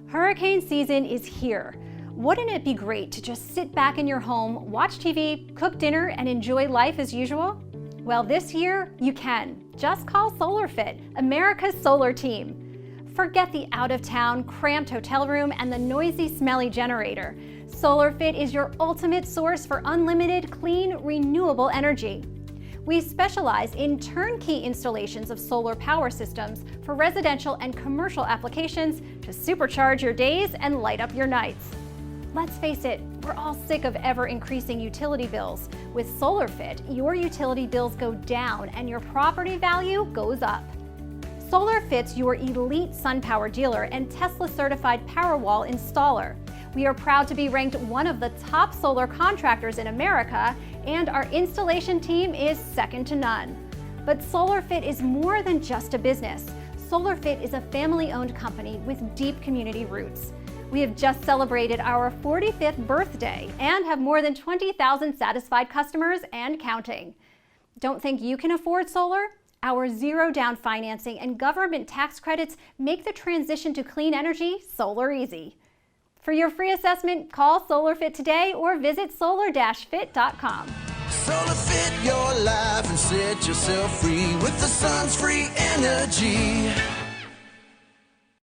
Hurricane season is here. Wouldn't it be great to just sit back in your home, watch TV, cook dinner, and enjoy life as usual? Well, this year you can. Just call SolarFit, America's solar team. Forget the out-of-town, cramped hotel room and the noisy, smelly generator. SolarFit is your ultimate source for unlimited, clean, renewable energy. We specialize in turnkey installations of solar power systems for residential and commercial applications to supercharge your days and light up your nights. Let's face it, we're all sick of ever-increasing utility bills. With SolarFit, your utility bills go down and your property value goes up. SolarFit's your elite SunPower dealer and Tesla-certified Powerwall installer. We are proud to be ranked one of the top solar contractors in America, and our installation team is second to none. But SolarFit is more than just a business. SolarFit is a family-owned company with deep community roots. We have just celebrated our 45th birthday and have more than 20,000 satisfied customers and counting. Don't think you can afford solar? Our zero-down financing and government tax credits make the transition to clean energy solar easy. For your free assessment, call SolarFit today or visit solar-fit.com. SolarFit your life and set yourself free with the sun's free energy.